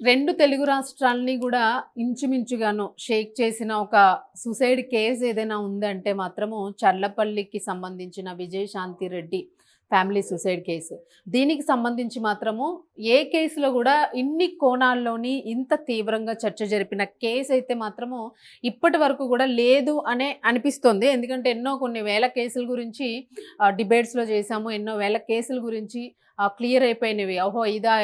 2 తెలుగు రాష్ట్రాలని గూడా ఇంచుమించుగాను షేక్ చేసిన ఒక సూసైడ్ కేస్ ఏదైనా ఉందంటే మాత్రము చర్లపల్లికి సంబంధించిన Vijayashanti Reddy family suicide case. దీనికి సంబంధించి మాత్రము ఏ కేసులో గూడా ఇన్ని కోణాల్లోని ఇంత తీవ్రంగా చర్చ జరిపిన కేసయితే మాత్రము ఇప్పటి వరకు గూడా లేదు అనే అనిపిస్తోంది. ఎందుకంటే ఎన్నో కొన్ని వేల కేసుల గురించి డిబేట్స్‌లో చేశాము. ఎన్నో వేల కేసుల గురించి క్లియర్ అయిపోయినవి. ఓహో! ఇదా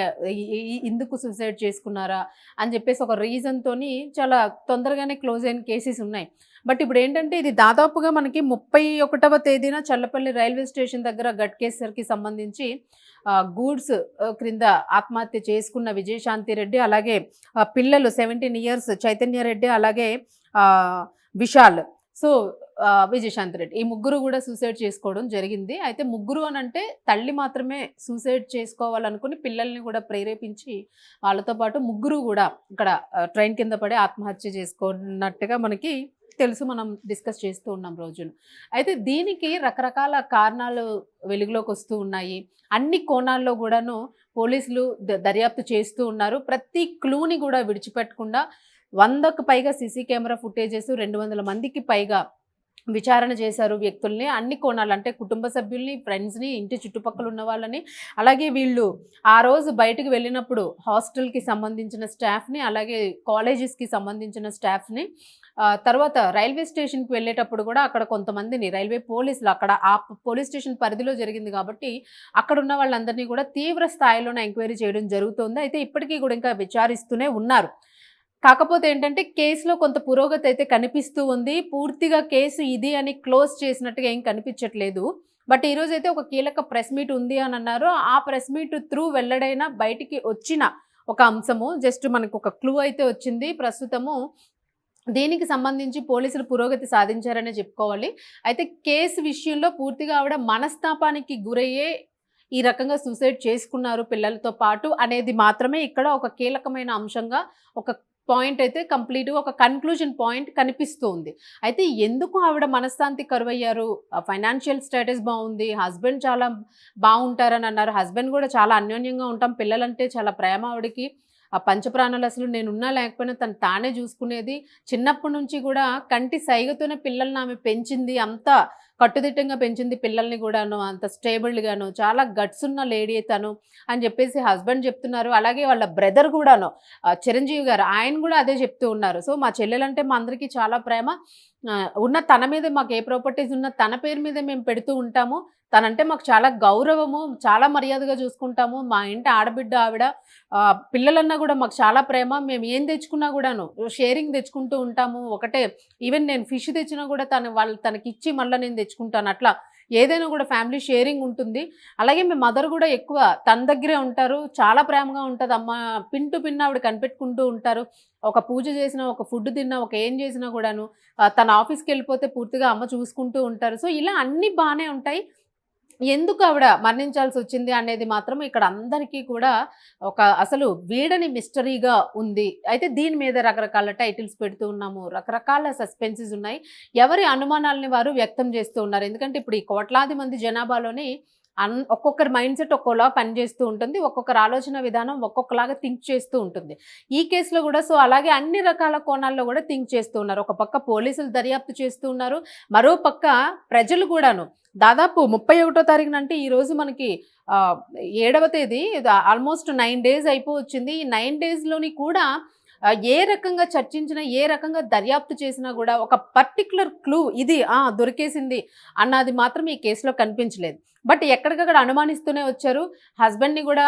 ఇందుకు సూసైడ్ చేసుకున్నారా అని చెప్పేసి ఒక రీజన్‌తోని చాలా తొందరగానే క్లోజ్ అయిన కేసెస్ ఉన్నాయి. బట్ ఇప్పుడేంటంటే ఇది దాదాపుగా మనకి 31వ తేదీన చల్లపల్లి రైల్వే స్టేషన్ దగ్గర గట్కేసర్‌కి సంబంధించి గూడ్స్ క్రింద ఆత్మహత్య చేసుకున్న విజయశాంతి రెడ్డి, అలాగే పిల్లలు 17 ఇయర్స్ చైతన్య రెడ్డి, అలాగే విశాల్. సో, విజయశాంతి రెడ్డి. ఈ ముగ్గురు గూడా సూసైడ్ చేసుకోవడం జరిగింది. అయితే ముగ్గురు అనంటే తల్లి మాత్రమే సూసైడ్ చేసుకోవాలనుకుని పిల్లల్ని గూడా ప్రేరేపించి వాళ్ళతో పాటు ముగ్గురు గూడా ఇక్కడ ట్రైన్ కింద పడి ఆత్మహత్య చేసుకున్నట్టుగా మనకి తెలుసు. మనం డిస్కస్ చేస్తూ ఉన్నాం రోజును. అయితే దీనికి రకరకాల కారణాలు వెలుగులోకి వస్తూ ఉన్నాయి. అన్ని కోణాల్లో గూడాను పోలీసులు దర్యాప్తు చేస్తూ ఉన్నారు. ప్రతి క్లూని గూడా విడిచిపెట్టకుండా 100కు పైగా సీసీ కెమెరా ఫుటేజెస్, 200 మందికి పైగా విచారణ చేశారు వ్యక్తుల్ని. అన్ని కోణాలు అంటే కుటుంబ సభ్యుల్ని, ఫ్రెండ్స్‌ని, ఇంటి చుట్టుపక్కల ఉన్న వాళ్ళని, అలాగే వీళ్ళు ఆ రోజు బయటకు వెళ్ళినప్పుడు హాస్టల్‌కి సంబంధించిన స్టాఫ్‌ని, అలాగే కాలేజెస్‌కి సంబంధించిన స్టాఫ్‌ని, తర్వాత రైల్వే స్టేషన్‌కి వెళ్ళేటప్పుడు కూడా అక్కడ కొంతమందిని రైల్వే పోలీసులు అక్కడ ఆ పోలీస్ స్టేషన్ పరిధిలో జరిగింది కాబట్టి అక్కడ ఉన్న వాళ్ళందరినీ కూడా తీవ్ర స్థాయిలోనే ఎంక్వైరీ చేయడం జరుగుతోంది. అయితే ఇప్పటికీ కూడా ఇంకా విచారిస్తూనే ఉన్నారు. కాకపోతే ఏంటంటే కేసులో కొంత పురోగతి అయితే కనిపిస్తూ ఉంది. పూర్తిగా కేసు ఇది అని క్లోజ్ చేసినట్టుగా ఏం కనిపించట్లేదు. బట్ ఈరోజైతే ఒక కీలక ప్రెస్ మీట్ ఉంది అని అన్నారు. ఆ ప్రెస్ మీట్ త్రూ వెల్లడైన బయటికి వచ్చిన ఒక అంశము జస్ట్ మనకు ఒక క్లూ అయితే వచ్చింది. ప్రస్తుతము దీనికి సంబంధించి పోలీసులు పురోగతి సాధించారనే చెప్పుకోవాలి. అయితే కేసు విషయంలో పూర్తిగా ఆవిడ మనస్తాపానికి గురయ్యే ఈ రకంగా సూసైడ్ చేసుకున్నారు పిల్లలతో పాటు అనేది మాత్రమే ఇక్కడ ఒక కీలకమైన అంశంగా ఒక పాయింట్ అయితే కంప్లీట్‌గా ఒక కన్క్లూజన్ పాయింట్ కనిపిస్తూ ఉంది. అయితే ఎందుకు ఆవిడ మనశ్శాంతి కరువయ్యారు? ఫైనాన్షియల్ స్టేటస్ బావుంది. హస్బెండ్ చాలా బావుంటారని అన్నారు. హస్బెండ్ కూడా చాలా అన్యోన్యంగా ఉంటాం. పిల్లలంటే చాలా ప్రేమ ఆవిడకి. ఆ పంచప్రాణాలు అసలు నేనున్నా లేకపోయినా తను తానే చూసుకునేది. చిన్నప్పటి నుంచి కూడా కంటి సైగతోనే పిల్లల్ని ఆమె పెంచింది. అంత కట్టుదిట్టంగా పెంచింది పిల్లల్ని గూడాను. అంత స్టేబుల్‌గాను. చాలా గట్స్ ఉన్న లేడీ తను అని చెప్పేసి హస్బెండ్ చెప్తున్నారు. అలాగే వాళ్ళ బ్రదర్ గూడాను చిరంజీవి గారు ఆయన గూడా అదే చెప్తూ ఉన్నారు. సో, మా చెల్లెలంటే మా అందరికీ చాలా ప్రేమ. ఉన్న తన మీదే మాకు ఏ ప్రాపర్టీస్ ఉన్నా తన పేరు మీదే మేము పెడుతూ ఉంటాము. తనంటే మాకు చాలా గౌరవము. చాలా మర్యాదగా చూసుకుంటాము. మా ఇంటి ఆడబిడ్డ ఆవిడ. పిల్లలన్నా గూడా మాకు చాలా ప్రేమ. మేము ఏం తెచ్చుకున్నా గూడాను షేరింగ్ తెచ్చుకుంటూ ఉంటాము. ఒకటే ఈవెన్ నేను ఫిష్ తెచ్చినా గూడా తనకిచ్చి మళ్ళా నేను తెచ్చుకుంటాను. అట్లా ఏదైనా గూడా ఫ్యామిలీ షేరింగ్ ఉంటుంది. అలాగే మీ మదర్ గూడా ఎక్కువ తన దగ్గరే ఉంటారు. చాలా ప్రేమగా ఉంటది. అమ్మ పిన్ టు పిన్ ఆవిడ కనిపెట్టుకుంటూ ఉంటారు. ఒక పూజ చేసినా, ఒక ఫుడ్ తిన్నా, ఒక ఏం చేసినా గూడాను తన ఆఫీస్‌కెళ్ళిపోతే పూర్తిగా అమ్మ చూసుకుంటూ ఉంటారు. సో, ఇలా అన్నీ బానే ఉంటాయి. ఎందుకు ఆవిడ మరణించాల్సొచ్చింది అనేది మాత్రం ఇక్కడ అందరికీ కూడా ఒక అసలు వీడని మిస్టరీగా ఉంది. అయితే దీని మీద రకరకాల టైటిల్స్ పెడుతూ ఉన్నాము. రకరకాల సస్పెన్సెస్ ఉన్నాయి. ఎవరి అనుమానాలని వారు వ్యక్తం చేస్తూ ఉన్నారు. ఎందుకంటే ఇప్పుడు ఈ కోట్లాది మంది జనాభాలోని ఒక్కొక్కరి మైండ్ సెట్ ఒక్కోలా పనిచేస్తూ ఉంటుంది. ఒక్కొక్కరి ఆలోచన విధానం ఒక్కొక్కలాగా థింక్ చేస్తూ ఉంటుంది. ఈ కేసులో కూడా సో, అలాగే అన్ని రకాల కోణాల్లో కూడా థింక్ చేస్తూ ఉన్నారు. ఒక పక్క పోలీసులు దర్యాప్తు చేస్తూ ఉన్నారు. మరో పక్క ప్రజలు కూడాను దాదాపు 31వ తారీఖున అంటే ఈరోజు మనకి 7వ తేదీ ఆల్మోస్ట్ 9 డేస్ అయిపోవచ్చింది. ఈ 9 డేస్‌లోని కూడా ఏ రకంగా చర్చించినా, ఏ రకంగా దర్యాప్తు చేసినా గూడా ఒక పర్టిక్యులర్ క్లూ ఇది దొరికేసింది అన్నది మాత్రం ఈ కేసులో కనిపించలేదు. బట్ ఎక్కడికక్కడ అనుమానిస్తూనే వచ్చారు. హస్బెండ్‌ని గూడా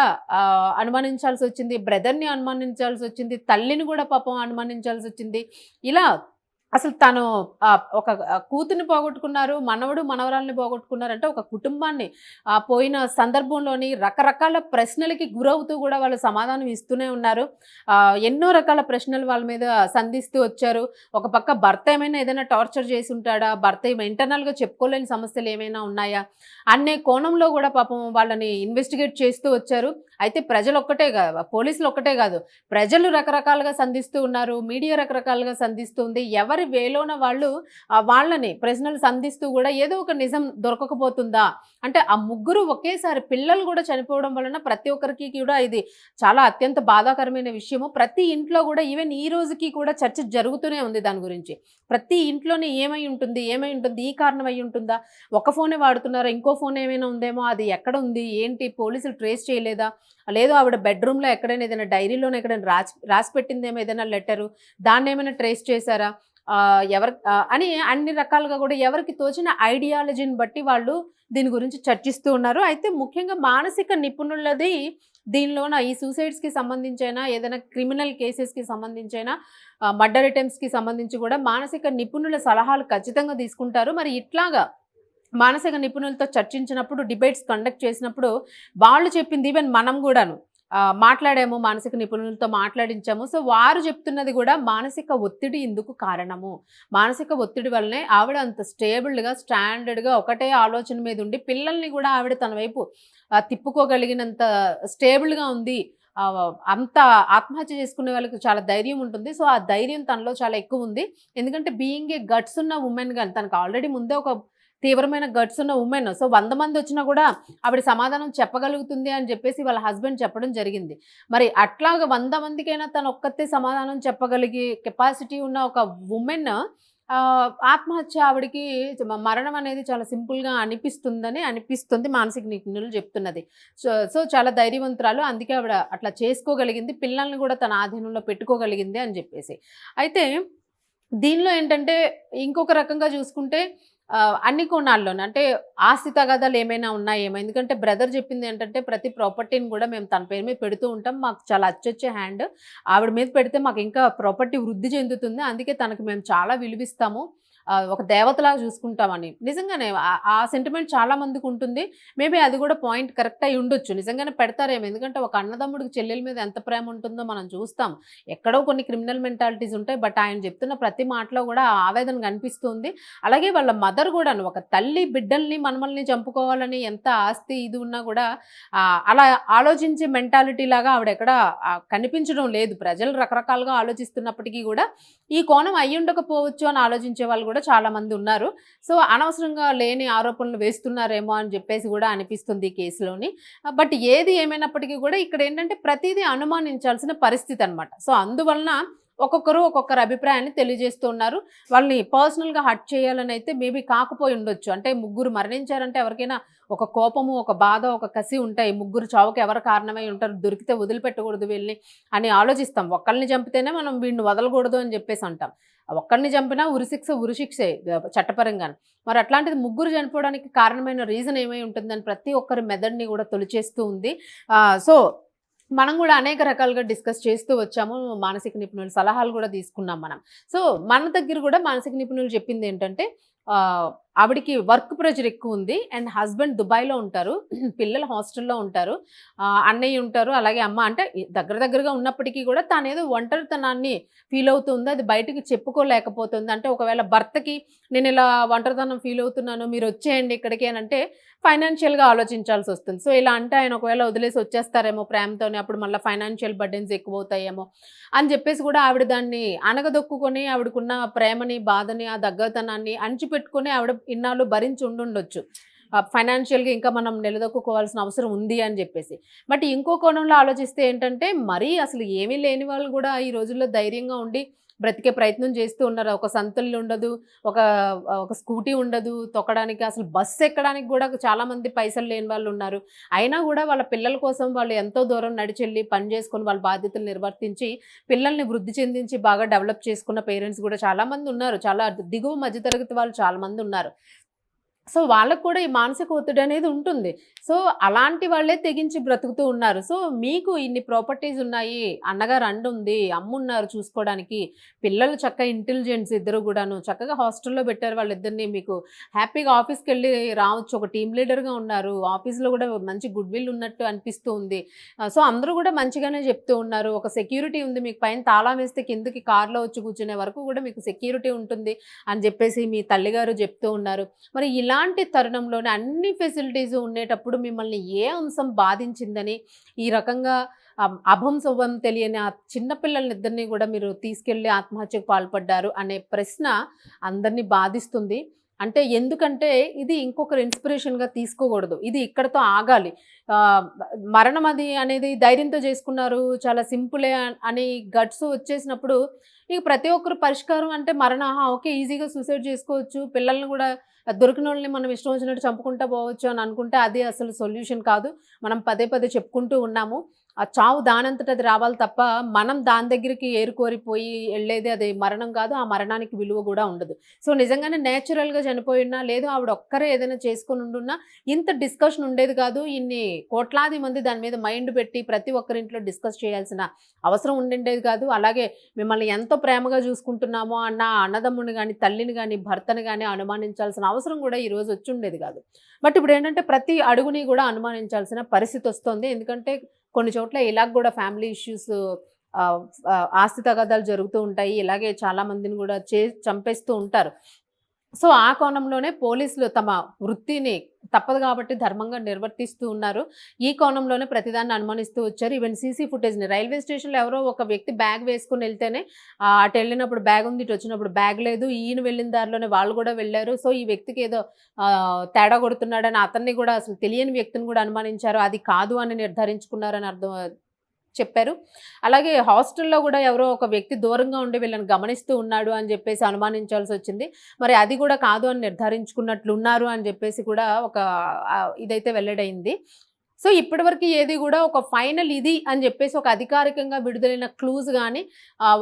అనుమానించాల్సొచ్చింది. బ్రదర్‌ని అనుమానించాల్సొచ్చింది. తల్లిని గూడా పాపం అనుమానించాల్సొచ్చింది. ఇలా అసలు తను ఒక కూతుర్ని పోగొట్టుకున్నారు. మనవడు, మనవరాల్ని పోగొట్టుకున్నారంటే ఒక కుటుంబాన్ని పోయిన సందర్భంలోని రకరకాల ప్రశ్నలకి గురవుతూ గూడా వాళ్ళు సమాధానం ఇస్తూనే ఉన్నారు. ఎన్నో రకాల ప్రశ్నలు వాళ్ళ మీద సంధిస్తూ వచ్చారు. ఒక పక్క భర్త ఏదైనా టార్చర్ చేసుంటాడా? భర్త ఇంటర్నల్‌గా చెప్పుకోలేని సమస్యలు ఏమైనా ఉన్నాయా? అనే కోణంలో గూడా పాపం వాళ్ళని ఇన్వెస్టిగేట్ చేస్తూ వచ్చారు. అయితే పోలీసులు ఒక్కటే గాదు. ప్రజలు రకరకాలుగా సంధిస్తూ ఉన్నారు. మీడియా రకరకాలుగా సంధిస్తుంది. ఎవరి ఎవరి వేలోన వాళ్ళు వాళ్ళని ప్రశ్నలు సంధిస్తూ కూడా ఏదో ఒక నిజం దొరకకపోతుందా? అంటే ఆ ముగ్గురు ఒకేసారి పిల్లలు కూడా చనిపోవడం వలన ప్రతి ఒక్కరికి కూడా ఇది చాలా అత్యంత బాధాకరమైన విషయము. ప్రతి ఇంట్లో కూడా ఈవెన్ ఈ రోజుకి కూడా చర్చ జరుగుతూనే ఉంది దాని గురించి. ప్రతి ఇంట్లోనే ఏమై ఉంటుంది? ఏమై ఉంటుంది? ఈ కారణం అయ్యి ఉంటుందా? ఒక ఫోనే వాడుతున్నారా? ఇంకో ఫోన్ ఏమైనా ఉందేమో? అది ఎక్కడ ఉంది? ఏంటి? పోలీసులు ట్రేస్ చేయలేదా? లేదు ఆవిడ బెడ్‌రూమ్‌లో ఎక్కడైనా ఏదైనా డైరీలోనే ఎక్కడైనా రాసి పెట్టిందేమో ఏదైనా లెటరు. దాన్నేమైనా ట్రేస్ చేసారా? అని అన్ని రకాలుగా కూడా ఎవరికి తోచిన ఐడియాలజీని బట్టి వాళ్ళు దీని గురించి చర్చిస్తూ ఉన్నారు. అయితే ముఖ్యంగా మానసిక నిపుణులది దీనిలోన ఈ సూసైడ్స్‌కి సంబంధించైనా, ఏదైనా క్రిమినల్ కేసెస్‌కి సంబంధించైనా, మర్డర్ అటెంప్ట్స్‌కి సంబంధించి కూడా మానసిక నిపుణుల సలహాలు ఖచ్చితంగా తీసుకుంటారు. మరి ఇట్లాగా మానసిక నిపుణులతో చర్చించినప్పుడు, డిబేట్స్ కండక్ట్ చేసినప్పుడు వాళ్ళు చెప్పింది ఈవెన్ మనం గూడాను మాట్లాడాము, మానసిక నిపుణులతో మాట్లాడించాము. సో, వారు చెప్తున్నది గూడా మానసిక ఒత్తిడి ఇందుకు కారణము. మానసిక ఒత్తిడి వల్లనే ఆవిడ అంత స్టేబుల్‌గా, స్టాండర్డ్‌గా ఒకటే ఆలోచన మీద ఉండి పిల్లల్ని గూడా ఆవిడ తన వైపు తిప్పుకోగలిగినంత స్టేబుల్‌గా ఉంది. అంత ఆత్మహత్య చేసుకునే వాళ్ళకి చాలా ధైర్యం ఉంటుంది. సో, ఆ ధైర్యం తనలో చాలా ఎక్కువుంది. ఎందుకంటే బీయింగ్ ఏ గట్స్ ఉన్న వుమెన్ గాని తనకు ఆల్రెడీ ముందే ఒక తీవ్రమైన గట్స్ ఉన్న వుమెన్. సో, 100 మందొచ్చినా గూడా ఆవిడ సమాధానం చెప్పగలుగుతుంది అని జెప్పేసి వాళ్ళ హస్బెండ్ చెప్పడం జరిగింది. మరి అట్లాగా 100 మందికైనా తనొక్కతే సమాధానం చెప్పగలిగే కెపాసిటీ ఉన్న ఒక వుమెన్ ఆత్మహత్య ఆవిడకి మరణం అనేది చాలా సింపుల్‌గా అనిపిస్తుంది మానసిక నిపుణులు చెప్తున్నది. సో, చాలా ధైర్యవంతురాలు. అందుకే ఆవిడ అట్లా చేసుకోగలిగింది. పిల్లల్ని గూడా తన ఆధీనంలో పెట్టుకోగలిగింది అని జెప్పేసి. అయితే దీనిలో ఏంటంటే ఇంకొక రకంగా చూసుకుంటే అన్ని కోణాల్లోను అంటే ఆస్తి తగాదాలేమైనా ఉన్నాయేమో. ఎందుకంటే బ్రదర్ చెప్పిందేంటంటే ప్రతి ప్రాపర్టీని గూడా మేము తన పేరు మీద పెడుతూ ఉంటాం. మాకు చాలా అచ్చొచ్చే హ్యాండ్. ఆవిడ మీద పెడితే మాకింకా ప్రాపర్టీ వృద్ధి చెందుతుంది. అందుకే తనకి మేము చాలా విలువిస్తాము. ఒక దేవతలాగా చూసుకుంటామని. నిజంగానే ఆ సెంటిమెంట్ చాలా మందికుంటుంది. మేబీ అది గూడా పాయింట్ కరెక్ట్ అయ్యి ఉండొచ్చు. నిజంగానే పెడతారేమో. ఎందుకంటే ఒక అన్నదమ్ముడికి చెల్లెల మీద ఎంత ప్రేమ ఉంటుందో మనం చూస్తాం. ఎక్కడో కొన్ని క్రిమినల్ మెంటాలిటీస్ ఉంటాయి. బట్ ఆయన చెప్తున్న ప్రతి మాటలో గూడా ఆ ఆవేదన కనిపిస్తుంది. అలాగే వాళ్ళ మదర్ గూడాను ఒక తల్లి బిడ్డల్ని, మనమల్ని చంపుకోవాలని ఎంత ఆస్తి ఇది ఉన్నా గూడా అలా ఆలోచించే మెంటాలిటీ లాగా ఆవిడెక్కడ కనిపించడం లేదు. ప్రజలు రకరకాలుగా ఆలోచిస్తున్నప్పటికీ గూడా ఈ కోణం అయ్యుండకపోవచ్చు అని ఆలోచించే వాళ్ళు గూడా చాలామంది ఉన్నారు. సో, అనవసరంగా లేని ఆరోపణలు వేస్తున్నారేమో అని జెప్పేసి గూడా అనిపిస్తుంది ఈ కేసులోని. బట్ ఏది ఏమైనప్పటికీ గూడా ఇక్కడేంటంటే ప్రతీదీ అనుమానించాల్సిన పరిస్థితనమాట. సో, అందువలన ఒక్కొక్కరు ఒక్కొక్కరి అభిప్రాయాన్ని తెలియజేస్తూ ఉన్నారు. వాళ్ళని పర్సనల్‌గా హర్ట్ చేయాలనైతే మేబీ కాకపోయి ఉండొచ్చు. అంటే ముగ్గురు మరణించారంటే ఎవరికైనా ఒక కోపము, ఒక బాధ, ఒక కసి ఉంటాయి. ముగ్గురు చావుకి ఎవరు కారణమై ఉంటారు, దొరికితే వదిలిపెట్టకూడదు వీళ్ళని అని ఆలోచిస్తాం. ఒక్కళ్ళని చంపితేనే మనం వీడిని వదలకూడదు అని జెప్పేసి అంటాం. ఒక్కడిని చంపినా ఉరిశిక్షే చట్టపరంగాను. మరి అట్లాంటిది ముగ్గురు చనిపోవడానికి కారణమైన రీజన్ ఏమై ఉంటుందని ప్రతి ఒక్కరి మెదడుని గూడా తొలిచేస్తూ ఉంది. సో, మనం గూడా అనేక రకాలుగా డిస్కస్ చేస్తూ వచ్చాము. మానసిక నిపుణుల సలహాలు గూడా తీసుకున్నాం మనం. సో, మన దగ్గర గూడా మానసిక నిపుణులు చెప్పిందేంటంటే ఆవిడకి వర్క్ ప్రెషర్ ఎక్కువుంది. అండ్ హస్బెండ్ దుబాయ్‌లో ఉంటారు. పిల్లలు హాస్టల్‌లో ఉంటారు. అన్నయ్య ఉంటారు. అలాగే అమ్మ అంటే దగ్గరగా ఉన్నప్పటికీ గూడా తనేదో ఒంటరితనాన్ని ఫీల్ అవుతుంది. అది బయటకి చెప్పుకోలేకపోతుంది. అంటే ఒకవేళ భర్తకి నేనిలా ఒంటరితనం ఫీల్ అవుతున్నాను, మీరొచ్చేయండి ఇక్కడికి అనంటే ఫైనాన్షియల్‌గా ఆలోచించాల్సొస్తుంది. సో, ఇలా అంటే ఆయన ఒకవేళ వదిలేసి వచ్చేస్తారేమో ప్రేమతోని. అప్పుడు మళ్ళా ఫైనాన్షియల్ బర్డెన్స్ ఎక్కువవుతాయేమో అని జెప్పేసి గూడా ఆవిడ దాన్ని అణగదొక్కుకొని ఆవిడకున్న ప్రేమని, బాధని, ఆ దగ్గరతనాన్ని అణిచిపెట్టుకొని ఆవిడ ఇన్నాళ్ళు భరించి ఉండుండొచ్చు. ఫైనాన్షియల్‌గా ఇంకా మనం నిలదొక్కుకోవాల్సిన అవసరం ఉంది అని జెప్పేసి. బట్ ఇంకో కోణంలో ఆలోచిస్తే ఏంటంటే, మరీ అసలు ఏమీ లేని వాళ్ళు గూడా ఈ రోజుల్లో ధైర్యంగా ఉండి బ్రతికే ప్రయత్నం చేస్తూ ఉన్నారు. ఒక సంతుల్లు ఉండదు. ఒక ఒక స్కూటీ ఉండదు తొక్కడానికి. అసలు బస్సు ఎక్కడానికి గూడా చాలామంది పైసలు లేని వాళ్ళున్నారు. అయినా గూడా వాళ్ళ పిల్లల కోసం వాళ్ళు ఎంతో దూరం నడిచెళ్ళి పని జేసుకొని వాళ్ళ బాధ్యతలు నిర్వర్తించి, పిల్లల్ని వృద్ధి చెందించి బాగా డెవలప్ చేసుకున్న పేరెంట్స్ గూడా చాలామంది ఉన్నారు. చాలా దిగువ మధ్య తరగతి వాళ్ళు చాలామంది ఉన్నారు. సో, వాళ్ళకి కూడా ఈ మానసిక ఒత్తిడనేది ఉంటుంది. సో, అలాంటి వాళ్ళే తెగించి బ్రతుకుతూ ఉన్నారు. సో, మీకు ఇన్ని ప్రాపర్టీస్ ఉన్నాయి, అన్నగారు అండుంది, అమ్మున్నారు చూసుకోవడానికి, పిల్లలు చక్కగా ఇంటెలిజెంట్స్ ఇద్దరు గూడాను. చక్కగా హాస్టల్‌లో పెట్టారు వాళ్ళిద్దరిని. మీకు హ్యాపీగా ఆఫీస్‌కెళ్ళి రావచ్చు. ఒక టీమ్ లీడర్‌గా ఉన్నారు. ఆఫీస్‌లో గూడా మంచి గుడ్ విల్ ఉన్నట్టు అనిపిస్తూ ఉంది. సో, అందరూ గూడా మంచిగానే చెప్తూ ఉన్నారు. ఒక సెక్యూరిటీ ఉంది. మీకు పైన తాళం వేస్తే కిందకి కార్‌లో వచ్చి కూర్చునే వరకు గూడా మీకు సెక్యూరిటీ ఉంటుంది అని జెప్పేసి మీ తల్లిగారు చెప్తూ ఉన్నారు. మరి ఇలాంటి తరుణంలోనే అన్ని ఫెసిలిటీస్ ఉండేటప్పుడు మిమ్మల్ని ఏ అంశం బాధించిందని ఈ రకంగా అభం శుభం తెలియని ఆ చిన్న పిల్లల్నిద్దరిని కూడా మీరు తీసుకెళ్ళి ఆత్మహత్యకు పాల్పడ్డారు అనే ప్రశ్న అందరినీ బాధిస్తుంది. అంటే ఎందుకంటే ఇది ఇంకొకరు ఇన్స్పిరేషన్‌గా తీసుకోకూడదు. ఇది ఇక్కడితో ఆగాలి. ఆహ్, మరణం అది అనేది ధైర్యంతో చేసుకున్నారు. చాలా సింపులే అని గట్స్ వచ్చేసినప్పుడు ఇక ప్రతి ఒక్కరు పరిష్కారం అంటే ఆహా! ఓకే. ఈజీగా సూసైడ్ చేసుకోవచ్చు. పిల్లల్ని కూడా దొరికినోళ్ళని మనం ఇష్టం వచ్చినట్టు చంపుకుంటా పోవచ్చు అని అనుకుంటే అది అసలు సొల్యూషన్ కాదు. మనం పదే పదే చెప్పుకుంటూ ఉన్నాము. ఆ చావు దానంతట అది రావాలి తప్ప మనం దాని దగ్గరికి ఏరుకోరిపోయి ఎళ్ళేది అది మరణం కాదు. ఆ మరణానికి విలువ గూడా ఉండదు. సో, నిజంగానే నేచురల్‌గా చనిపోయున్నా, లేదు ఆవిడ ఒక్కరే ఏదైనా చేసుకొని ఉండున్నా ఇంత డిస్కషన్ ఉండేది కాదు. ఇన్ని కోట్లాది మంది దాని మీద మైండ్ పెట్టి ప్రతి ఒక్కరింట్లో డిస్కస్ చేయాల్సిన అవసరం ఉండిండేది కాదు. అలాగే మిమ్మల్ని ఎంతో ప్రేమగా చూసుకుంటున్నామో అన్న అన్నదమ్ముని గాని, తల్లిని గాని, భర్తని గాని అనుమానించాల్సిన అవసరం కూడా ఈరోజు వచ్చుండేది కాదు. బట్ ఇప్పుడేంటంటే ప్రతి అడుగుని గూడా అనుమానించాల్సిన పరిస్థితొస్తోంది. ఎందుకంటే కొన్ని చోట్ల ఇలాగ గూడా ఫ్యామిలీ ఇష్యూస్ ఆహ్, ఆస్తి తగాదాలు జరుగుతూ ఉంటాయి. ఇలాగే చాలా మందిని గూడా చంపేస్తూ ఉంటారు. సో, ఆ కోణంలోనే పోలీసులు తమ వృత్తిని తప్పదు గాబట్టి ధర్మంగా నిర్వర్తిస్తూ ఉన్నారు. ఈ కోణంలోనే ప్రతిదాన్ని అనుమానిస్తూ వచ్చారు. ఈవెన్ సీసీ ఫుటేజ్‌ని రైల్వే స్టేషన్‌లో ఎవరో ఒక వ్యక్తి బ్యాగ్ వేసుకొనెళ్తేనే అటెళ్ళినప్పుడు బ్యాగుంది, ఇటొచ్చినప్పుడు బ్యాగ్ లేదు. ఈయన వెళ్ళిన దారిలోనే వాళ్ళు గూడా వెళ్లారు. సో, ఈ వ్యక్తికి ఏదో తేడా కొడుతున్నాడని అతన్ని గూడా అసలు తెలియని వ్యక్తిని గూడా అనుమానించారు. అది కాదు అని నిర్ధారించుకున్నారని చెప్పారు. అలాగే హాస్టల్‌లో గూడా ఎవరో ఒక వ్యక్తి దూరంగా ఉండి వీళ్ళని గమనిస్తూ ఉన్నాడు అని జెప్పేసి అనుమానించాల్సొచ్చింది. మరి అది గూడా కాదు అని నిర్ధారించుకున్నట్లున్నారు అని జెప్పేసి కూడా ఒక ఇదైతే వెల్లడైంది. సో, ఇప్పటివరకు ఏది గూడా ఒక ఫైనల్ ఇది అని జెప్పేసి ఒక అధికారికంగా విడుదలైన క్లూస్ గాని,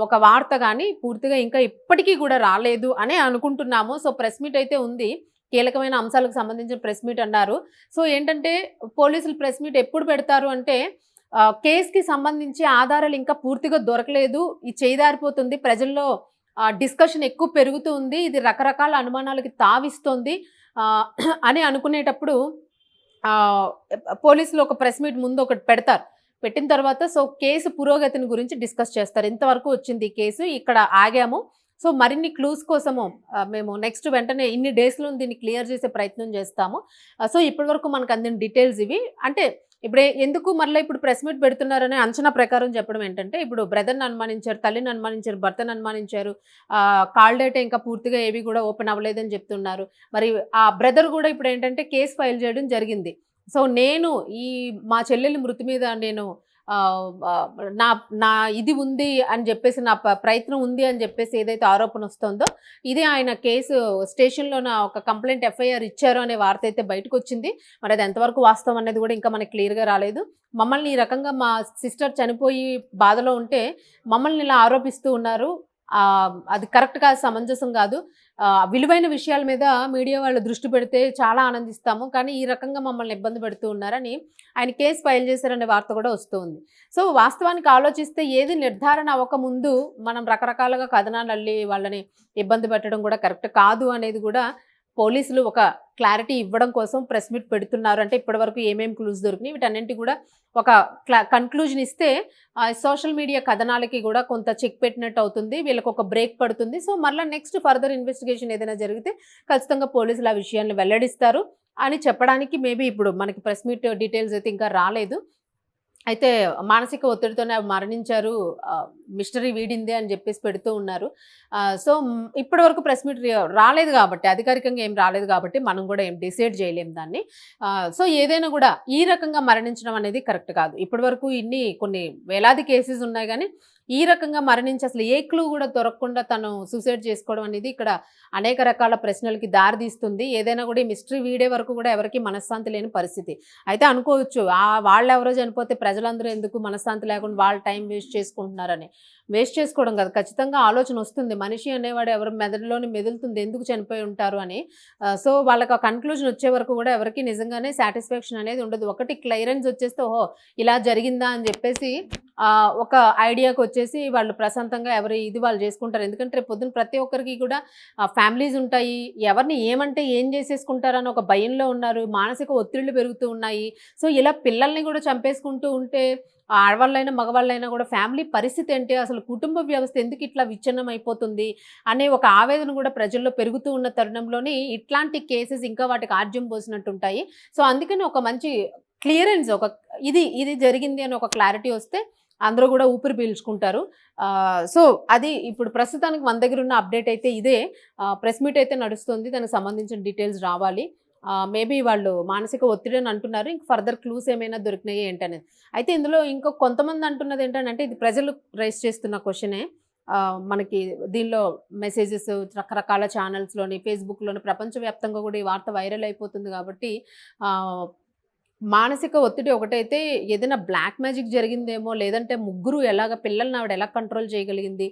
ఒక వార్త గాని పూర్తిగా ఇంకా ఇప్పటికి గూడా రాలేదు అనే అనుకుంటున్నాము. సో, ప్రెస్ మీట్ అయితే ఉంది. కీలకమైన అంశాలకు సంబంధించిన ప్రెస్ మీట్ అన్నారు. సో, ఏంటంటే పోలీసులు ప్రెస్ మీట్ ఎప్పుడు పెడతారు అంటే కేస్‌కి సంబంధించి ఆధారాలు ఇంకా పూర్తిగా దొరకలేదు. ఇది చేయిదారిపోతుంది. ప్రజల్లో డిస్కషన్ ఎక్కువ పెరుగుతూ ఉంది. ఇది రకరకాల అనుమానాలకి తావిస్తోంది. ఆహ్, అని అనుకునేటప్పుడు ఆహ్, పోలీసులు ఒక ప్రెస్ మీట్ ముందు ఒకటి పెడతారు. పెట్టిన తర్వాత సో, కేసు పురోగతిని గురించి డిస్కస్ చేస్తారు. ఇంతవరకు వచ్చింది ఈ కేసు. ఇక్కడ ఆగాము. సో, మరిన్ని క్లూస్ కోసము మేము నెక్స్ట్ వెంటనే ఇన్ని డేస్‌లో దీన్ని క్లియర్ చేసే ప్రయత్నం చేస్తాము. సో, ఇప్పటివరకు మనకు అందిన డీటెయిల్స్ ఇవి. అంటే ఎందుకు మరలా ఇప్పుడు ప్రెస్ మీట్ పెడుతున్నారనే అంచనా ప్రకారం చెప్పడం ఏంటంటే, ఇప్పుడు బ్రదర్‌ని అనుమానించారు, తల్లిని అనుమానించారు, భర్తను అనుమానించారు. కాల్ డేటా ఇంకా పూర్తిగా ఏవి కూడా ఓపెన్ అవ్వలేదని చెప్తున్నారు. మరి ఆ బ్రదర్ కూడా ఇప్పుడేంటంటే కేస్ ఫైల్ చేయడం జరిగింది. సో, నేను మా చెల్లెలి మృతి మీద నేను ఆహ్, ఆహ్, నా నా ఇది ఉంది అని జెప్పేసి, నా ప్రయత్నం ఉంది అని జెప్పేసి ఏదైతే ఆరోపణొస్తోందో, ఇది ఆయన కేసు స్టేషన్‌లోన ఒక కంప్లెయింట్ ఎఫ్ఐఆర్ ఇచ్చారు అనే వార్త అయితే బయటకొచ్చింది. మరి అది ఎంతవరకు వాస్తవం అనేది గూడా ఇంకా మనకి క్లియర్‌గా రాలేదు. మమ్మల్ని ఈ రకంగా మా సిస్టర్ చనిపోయి బాధలో ఉంటే మమ్మల్ని ఇలా ఆరోపిస్తూ ఉన్నారు. అది కరెక్ట్ కాదు, సమంజసం గాదు. విలువైన విషయాల మీద మీడియా వాళ్ళు దృష్టి పెడితే చాలా ఆనందిస్తాము. కానీ ఈ రకంగా మమ్మల్ని ఇబ్బంది పెడుతూ ఉన్నారని ఆయన కేస్ ఫైల్ చేశారనే వార్త కూడా వస్తూ ఉంది. సో, వాస్తవానికి ఆలోచిస్తే ఏది నిర్ధారణ అవ్వకముందు మనం రకరకాలుగా కథనాలు అల్లి వాళ్ళని ఇబ్బంది పెట్టడం కూడా కరెక్ట్ కాదు అనేది కూడా పోలీసులు ఒక క్లారిటీ ఇవ్వడం కోసం ప్రెస్ మీట్ పెడుతున్నారు. అంటే ఇప్పటివరకు ఏమేం క్లూస్ దొరికినాయి వీటన్నింటి కూడా ఒక కన్క్లూజన్ ఇస్తే సోషల్ మీడియా కథనాలకి కూడా కొంత చెక్ పెట్టినట్టు అవుతుంది. వీళ్ళకి ఒక బ్రేక్ పడుతుంది. సో, మరలా నెక్స్ట్ ఫర్దర్ ఇన్వెస్టిగేషన్ ఏదైనా జరిగితే ఖచ్చితంగా పోలీసులు ఆ విషయాన్ని వెల్లడిస్తారు అని చెప్పడానికి మేబీ ఇప్పుడు మనకి ప్రెస్ మీట్ డీటెయిల్స్ అయితే ఇంకా రాలేదు. అయితే మానసిక ఒత్తిడితోనే మరణించారు. మిస్టరీ వీడింది అని జెప్పేసి పెడుతూ ఉన్నారు. సో, ఇప్పటి వరకు ప్రెస్ మీట్ రాలేదు గాబట్టి, అధికారికంగా ఏం రాలేదు గాబట్టి, మనం గూడా ఏం డిసైడ్ జేయలేం దాన్ని. సో, ఏదైనా గూడా ఈ రకంగా మరణించడం అనేది కరెక్ట్ కాదు. ఇప్పటి వరకు కొన్ని వేలాది కేసెస్ ఉన్నాయి గానీ, ఈ రకంగా మరణించి అసలు ఏ క్లూ గూడా దొరకకుండా తను సూసైడ్ చేసుకోవడం అనేది ఇక్కడ అనేక రకాల ప్రశ్నలకి దారితీస్తుంది. ఏదైనా గూడా ఈ మిస్టరీ వీడే వరకు గూడా ఎవరికీ మనశ్శాంతి లేని పరిస్థితి. అయితే అనుకోవచ్చు వాళ్ళెవరో చనిపోతే ప్రజలందరూ ఎందుకు మనశ్శాంతి లేకుండా వాళ్ళు టైం వేస్ట్ చేసుకుంటున్నారని. వేస్ట్ చేసుకోవడం కాదు, ఖచ్చితంగా ఆలోచన వస్తుంది. మనిషి అనేవాడు ఎవరి మెదడులోని మెదులుతుంది ఎందుకు చనిపోయి ఉంటారు అని. సో, వాళ్ళకి ఆ కన్క్లూజన్ వచ్చే వరకు కూడా ఎవరికీ నిజంగానే సాటిస్ఫాక్షన్ అనేది ఉండదు. ఒకటి క్లియరెన్స్ వచ్చేస్తే ఓహో! ఇలా జరిగిందా అని చెప్పేసి ఒక ఐడియాకి వచ్చేసి వాళ్ళు ప్రశాంతంగా ఎవరి ఇది వాళ్ళు చేసుకుంటారు. ఎందుకంటే రేపు పొద్దున ప్రతి ఒక్కరికి కూడా ఫ్యామిలీస్ ఉంటాయి. ఎవరిని ఏమంటే ఏం చేసేసుకుంటారని ఒక భయంలో ఉన్నారు. మానసిక ఒత్తిళ్లు పెరుగుతూ ఉన్నాయి. సో, ఇలా పిల్లల్ని కూడా చంపేసుకుంటూ ఉంటే ఆడవాళ్ళైనా మగవాళ్ళైనా కూడా ఫ్యామిలీ పరిస్థితి ఏంటి, అసలు కుటుంబ వ్యవస్థ ఎందుకు ఇట్లా విచ్ఛిన్నం అయిపోతుంది అనే ఒక ఆవేదన కూడా ప్రజల్లో పెరుగుతూ ఉన్న తరుణంలోని ఇట్లాంటి కేసెస్ ఇంకా వాటికి ఆజ్యం పోసినట్టు ఉంటాయి. సో, అందుకని ఒక మంచి క్లియరెన్స్ ఒక ఇది జరిగింది అని ఒక క్లారిటీ వస్తే అందరూ కూడా ఊపిరి పీల్చుకుంటారు. సో, అది ఇప్పుడు ప్రస్తుతానికి మన దగ్గర ఉన్న అప్డేట్ అయితే ఇదే. ప్రెస్ మీట్ అయితే నడుస్తుంది. దానికి సంబంధించిన డీటెయిల్స్ రావాలి. మేబీ వాళ్ళు మానసిక ఒత్తిడి అని అంటున్నారు. ఇంక ఫర్దర్ క్లూస్ ఏమైనా దొరికినాయి ఏంటనేది. అయితే ఇందులో ఇంకో కొంతమంది అంటున్నది ఏంటనంటే ఇది ప్రజలు రైజ్ చేస్తున్న క్వెషనే. మనకి దీనిలో మెసేజెస్ రకరకాల ఛానల్స్‌లోని, ఫేస్‌బుక్‌లోని ప్రపంచవ్యాప్తంగా కూడా ఈ వార్త వైరల్ అయిపోతుంది కాబట్టి ఆహ్, మానసిక ఒత్తిడి ఒకటైతే ఏదైనా బ్లాక్ మ్యాజిక్ జరిగిందేమో, లేదంటే ముగ్గురు ఎలాగ పిల్లల్ని ఆవిడ ఎలా కంట్రోల్ చేయగలిగింది.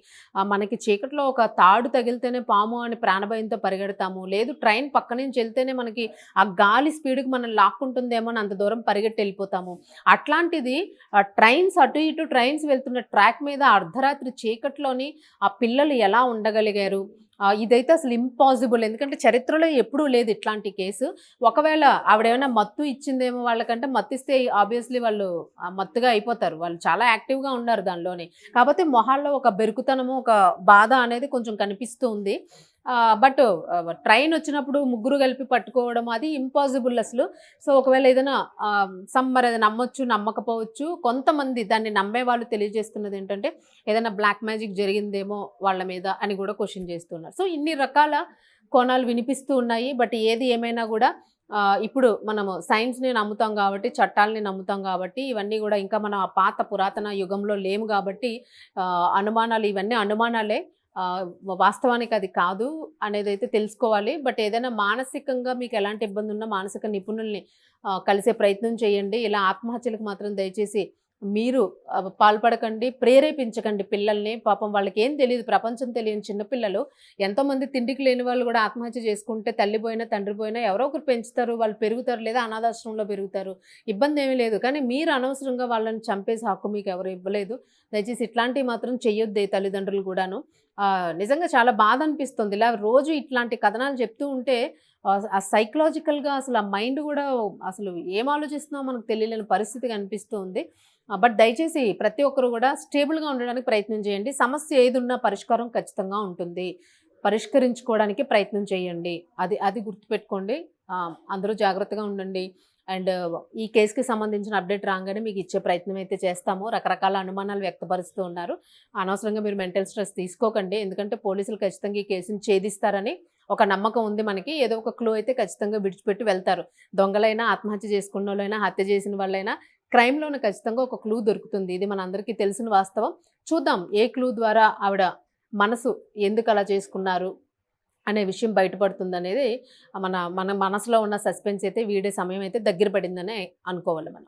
మనకి చీకట్లో ఒక తాడు తగిలితేనే పాము అని ప్రాణభయంతో పరిగెడతాము. లేదు ట్రైన్ పక్క నుంచి ఎళ్తేనే మనకి ఆ గాలి స్పీడ్‌కి మనల్ని లాక్కుంటుందేమో అని అంత దూరం పరిగెట్టి ఎళ్ళిపోతాము. అట్లాంటిది ట్రైన్స్ అటు ఇటు ట్రైన్స్ వెళ్తున్న ట్రాక్ మీద అర్ధరాత్రి చీకట్లోని ఆ పిల్లలు ఎలా ఉండగలిగారు? ఇదైతే అసలు ఇంపాసిబుల్. ఎందుకంటే చరిత్రలో ఎప్పుడూ లేదు ఇట్లాంటి కేసు. ఒకవేళ ఆవిడేమైనా మత్తు ఇచ్చిందేమో వాళ్ళకంటే, మత్తిస్తే ఆబ్వియస్‌లీ వాళ్ళు మత్తుగా అయిపోతారు. వాళ్ళు చాలా యాక్టివ్‌గా ఉన్నారు దానిలోని. కాపోతే మొహాల్లో ఒక బెరుకుతనము, ఒక బాధ అనేది కొంచెం కనిపిస్తూ ఉంది. బట్ ట్రైనొచ్చినప్పుడు ముగ్గురు కలిపి పట్టుకోవడం అది ఇంపాసిబుల్ అసలు. సో, ఒకవేళ ఏదైనా మరి అది నమ్మొచ్చు, నమ్మకపోవచ్చు. కొంతమంది దాన్ని నమ్మేవాళ్ళు తెలియజేస్తున్నదేంటంటే, ఏదైనా బ్లాక్ మ్యాజిక్ జరిగిందేమో వాళ్ళ మీద అని గూడా క్వెషన్ చేస్తున్నారు. సో, ఇన్ని రకాల కోణాలు వినిపిస్తూ ఉన్నాయి. బట్ ఏది ఏమైనా గూడా ఇప్పుడు మనము సైన్స్‌ని నమ్ముతాం గాబట్టి, చట్టాల్ని నమ్ముతాం గాబట్టి, ఇవన్నీ గూడా ఇంకా మనం ఆ పాత పురాతన యుగంలో లేము గాబట్టి అనుమానాలు ఇవన్నీ అనుమానాలే. ఆహ్, వాస్తవానికి అది కాదు అనేదైతే తెలుసుకోవాలి. బట్ ఏదైనా మానసికంగా మీకు ఎలాంటి ఇబ్బందున్నా మానసిక నిపుణుల్ని కలిసే ప్రయత్నం చేయండి. ఇలా ఆత్మహత్యలకు మాత్రం దయచేసి మీరు పాల్పడకండి, ప్రేరేపించకండి పిల్లల్ని. పాపం వాళ్ళకేం తెలీదు, ప్రపంచం తెలియని చిన్న పిల్లలు. ఎంతోమంది తిండికి లేని వాళ్ళు గూడా ఆత్మహత్య చేసుకుంటే తల్లి పోయినా, తండ్రి పోయినా ఎవరో ఒకరు పెంచుతారు. వాళ్ళు పెరుగుతారు లేదా అనాథాశ్రమంలో పెరుగుతారు. ఇబ్బందేమీ లేదు. కానీ మీరు అనవసరంగా వాళ్ళని చంపేసే హక్కు మీకెవరు ఇవ్వలేదు. దయచేసి ఇట్లాంటివి మాత్రం చెయ్యొద్దే తల్లిదండ్రులు గూడాను. నిజంగా చాలా బాధనిపిస్తుంది. ఇలా రోజు ఇట్లాంటి కథనాలు చెప్తూ ఉంటే సైకలాజికల్‌గా అసలు ఆ మైండ్ గూడా అసలు ఏం ఆలోచిస్తున్నామో మనకు తెలియలేని పరిస్థితి కనిపిస్తూ ఉంది. బట్ దయచేసి ప్రతి ఒక్కరు గూడా స్టేబుల్‌గా ఉండడానికి ప్రయత్నం చేయండి. సమస్య ఏదున్నా పరిష్కారం ఖచ్చితంగా ఉంటుంది. పరిష్కరించుకోవడానికి ప్రయత్నం చేయండి. అది గుర్తుపెట్టుకోండి. అందరూ జాగ్రత్తగా ఉండండి. అండ్ ఈ కేస్‌కి సంబంధించిన అప్డేట్ రాంగానే మీకు ఇచ్చే ప్రయత్నం అయితే చేస్తాము. రకరకాల అనుమానాలు వ్యక్తపరుస్తూ ఉన్నారు. అనవసరంగా మీరు మెంటల్ స్ట్రెస్ తీసుకోకండి. ఎందుకంటే పోలీసులు ఖచ్చితంగా ఈ కేసుని ఛేదిస్తారని ఒక నమ్మకం ఉంది మనకి. ఏదో ఒక క్లూ అయితే ఖచ్చితంగా విడిచిపెట్టి వెళ్తారు. దొంగలైనా, ఆత్మహత్య చేసుకున్నోళ్ళైనా, హత్య చేసిన వాళ్ళైనా క్రైమ్‌లోనే ఖచ్చితంగా ఒక క్లూ దొరుకుతుంది. ఇది మనందరికీ తెలిసిన వాస్తవం. చూద్దాం ఏ క్లూ ద్వారా ఆవిడ మనసు ఎందుకలా చేసుకున్నారు అనే విషయం బయటపడుతుందనేది మన మన మనసులో ఉన్న సస్పెన్స్ అయితే వీడే సమయం అయితే దగ్గర పడిందనే అనుకోవాలి మనం.